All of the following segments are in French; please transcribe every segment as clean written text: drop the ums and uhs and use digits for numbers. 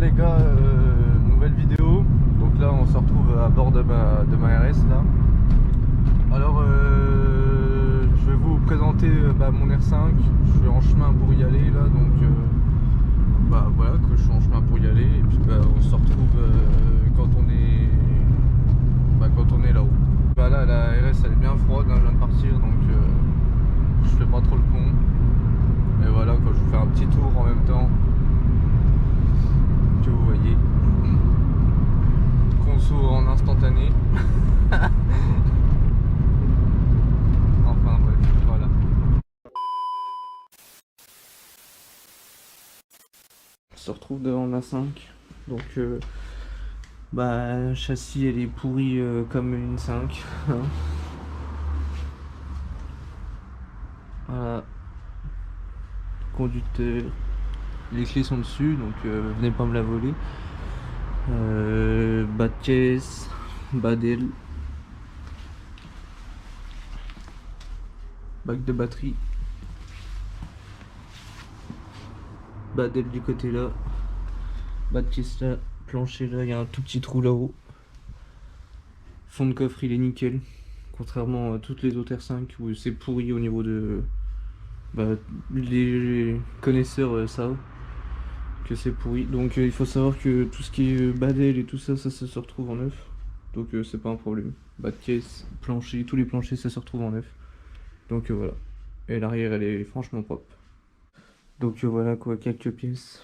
les gars, nouvelle vidéo. Donc là on se retrouve à bord de ma RS là. Alors je vais vous présenter mon R5. Je suis en chemin pour y aller là, donc voilà que je suis en chemin pour y aller. Et puis on se retrouve quand on est là-haut. Là la RS elle est bien froide, hein, je viens de partir, donc je fais pas trop le con. Et voilà quoi, je vous fais un petit tour en même temps que vous voyez. Conso en instantané. Enfin bref, voilà. On se retrouve devant la 5. Donc châssis elle est pourrie comme une 5. Voilà. Conducteur. Les clés sont dessus, donc venez pas me la voler. Bas de caisse, bas d'aile, bac de batterie, bas d'aile du côté là, bas de caisse là, plancher là, il y a un tout petit trou là-haut. Fond de coffre il est nickel, contrairement à toutes les autres R5 où c'est pourri au niveau de... les connaisseurs savent que c'est pourri, donc il faut savoir que tout ce qui est bas d'aile et tout ça, ça se retrouve en neuf, donc c'est pas un problème. Bas de caisse, plancher, tous les planchers ça se retrouve en neuf, donc voilà. Et l'arrière elle est franchement propre, donc voilà quoi, quelques pièces,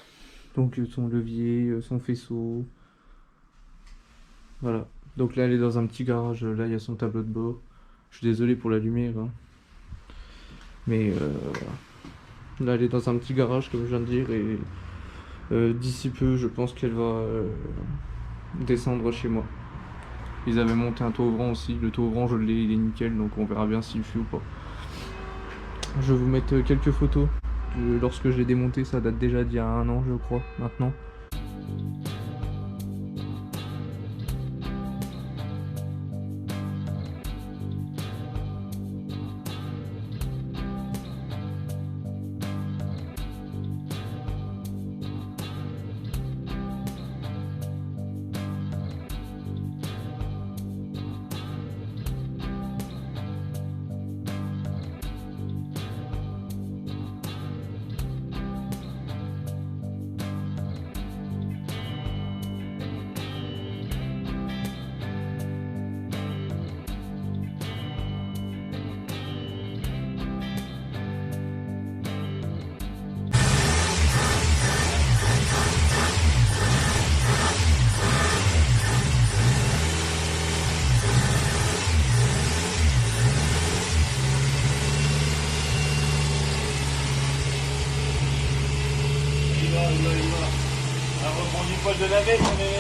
donc son levier, son faisceau, voilà. Donc là elle est dans un petit garage, là il y a son tableau de bord, je suis désolé pour la lumière hein. Mais voilà. Là elle est dans un petit garage comme je viens de dire, et d'ici peu, je pense qu'elle va descendre chez moi. Ils avaient monté un toit ouvrant aussi. Le toit ouvrant, je l'ai, il est nickel, donc on verra bien s'il fuit ou pas. Je vais vous mettre quelques photos de lorsque je l'ai démonté. Ça date déjà d'il y a 1 an, je crois, maintenant. On reprend du poil de la veille, mais...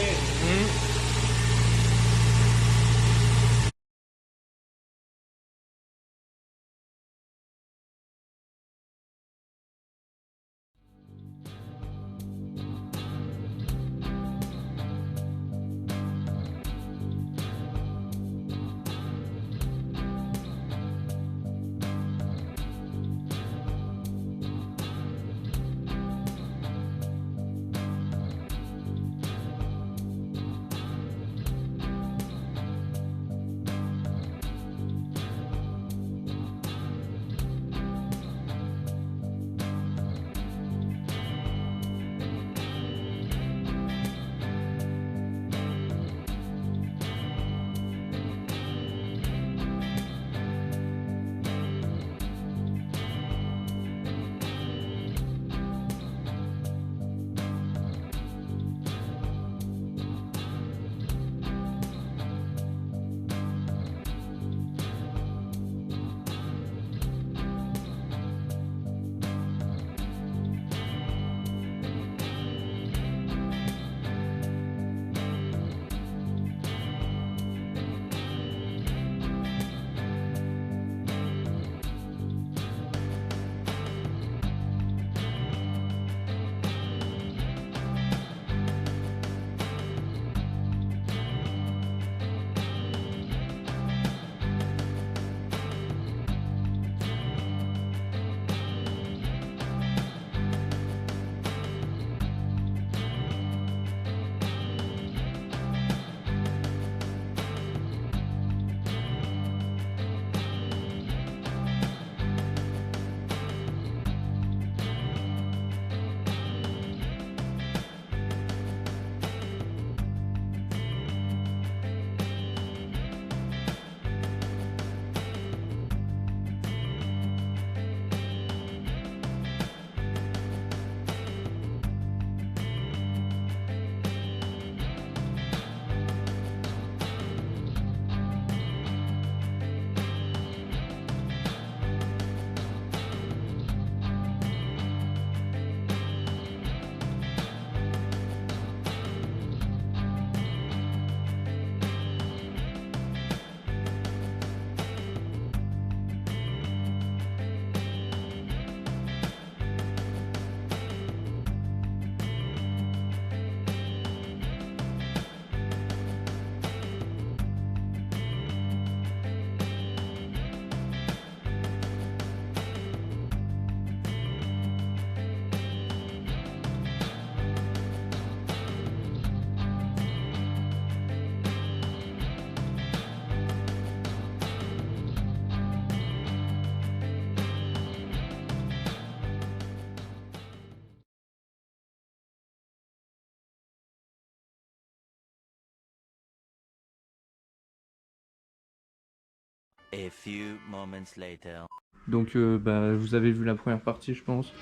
A few moments later. Donc vous avez vu la première partie je pense.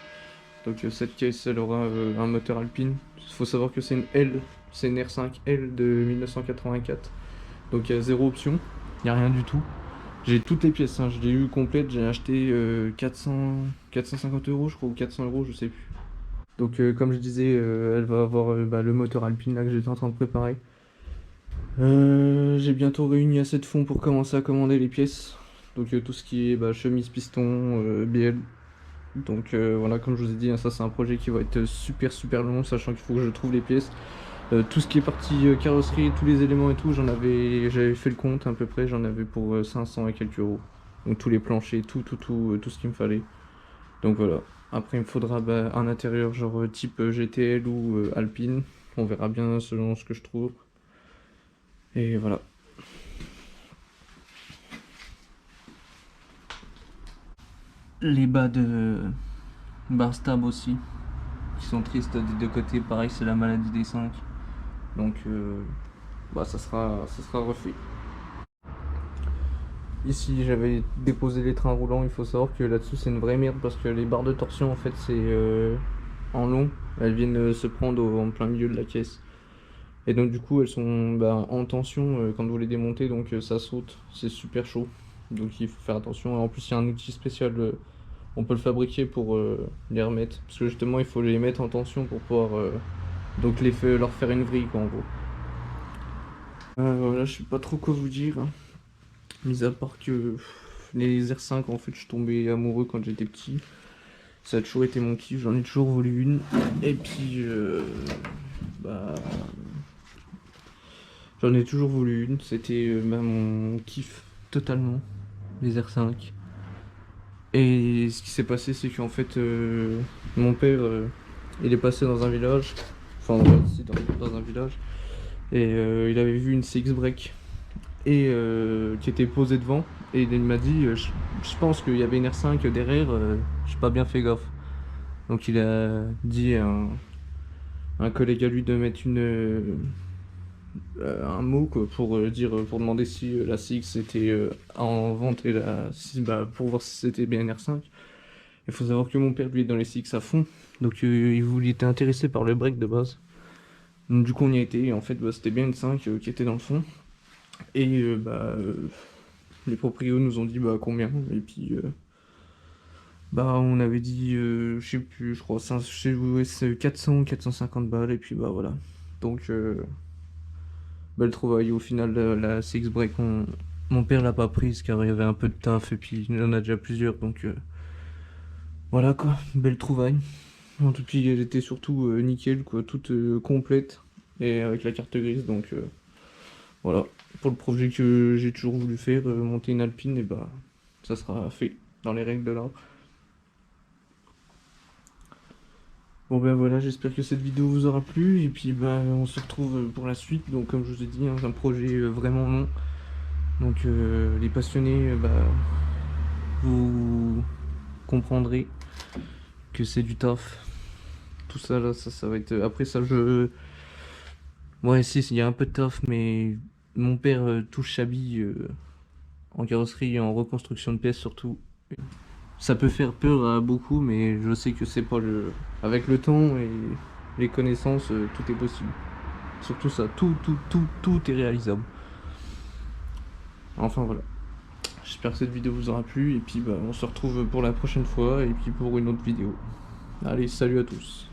Donc cette caisse elle aura un moteur Alpine. Il faut savoir que c'est une L, c'est une R5 L de 1984. Donc il y a zéro option, il n'y a rien du tout. J'ai toutes les pièces, hein. Je l'ai eu complète, j'ai acheté 450 euros je crois, ou 400 euros, je sais plus. Donc comme je disais, elle va avoir le moteur Alpine là que j'étais en train de préparer. J'ai bientôt réuni assez de fonds pour commencer à commander les pièces. Donc tout ce qui est chemise, piston, BL. Donc voilà, comme je vous ai dit, hein, ça c'est un projet qui va être super long, sachant qu'il faut que je trouve les pièces. Tout ce qui est partie carrosserie, tous les éléments et tout, j'avais fait le compte à peu près, j'en avais pour 500 et quelques euros. Donc tous les planchers, tout ce qu'il me fallait. Donc voilà. Après il me faudra un intérieur genre type GTL ou Alpine. On verra bien selon ce que je trouve. Et voilà. Les bas de Barstab aussi, qui sont tristes des deux côtés, pareil c'est la maladie des 5. Donc ça sera refait. Ici j'avais déposé les trains roulants, il faut savoir que là-dessus c'est une vraie merde parce que les barres de torsion en fait c'est en long, elles viennent se prendre en plein milieu de la caisse. Et donc du coup elles sont en tension quand vous les démontez, donc ça saute, c'est super chaud. Donc il faut faire attention, en plus il y a un outil spécial, on peut le fabriquer pour les remettre. Parce que justement il faut les mettre en tension pour pouvoir donc leur faire une vrille quoi en gros. Voilà, je sais pas trop quoi vous dire, hein. Mis à part que les R5 en fait je suis tombé amoureux quand j'étais petit. Ça a toujours été mon kiff, j'en ai toujours voulu une. Et puis j'en ai toujours voulu une, c'était mon kiff totalement, les R5. Et ce qui s'est passé c'est qu'en fait mon père il est passé dans un village, enfin ici dans un village, et il avait vu une CX Break et qui était posée devant, et il m'a dit je pense qu'il y avait une R5 derrière, j'ai pas bien fait gaffe. Donc il a dit à un collègue à lui de mettre un mot quoi, pour demander si la CX était en vente, et pour voir si c'était bien une R5. Il faut savoir que mon père lui est dans les CX à fond, donc il était intéressé par le break de base. Donc du coup on y a été, et en fait c'était bien une 5 qui était dans le fond. Et les proprios nous ont dit combien, et puis on avait dit je sais plus, je crois c'est 400 450 balles, et puis voilà. Donc belle trouvaille au final. La CX Break, mon père l'a pas prise car il y avait un peu de taf, et puis il en a déjà plusieurs, donc voilà quoi, belle trouvaille. En tout cas elle était surtout nickel quoi, toute complète, et avec la carte grise, donc voilà, pour le projet que j'ai toujours voulu faire, monter une Alpine, et ça sera fait dans les règles de l'art. Bon voilà, j'espère que cette vidéo vous aura plu, et puis on se retrouve pour la suite. Donc comme je vous ai dit, hein, c'est un projet vraiment long, donc les passionnés vous comprendrez que c'est du taf. Tout ça là, ça va être, après ça ouais si, il y a un peu de taf, mais mon père touche sa bille en carrosserie et en reconstruction de pièces surtout. Ça peut faire peur à beaucoup, mais je sais que c'est pas avec le temps et les connaissances, tout est possible. Surtout ça, tout est réalisable. Enfin voilà. J'espère que cette vidéo vous aura plu, et puis on se retrouve pour la prochaine fois, et puis pour une autre vidéo. Allez, salut à tous.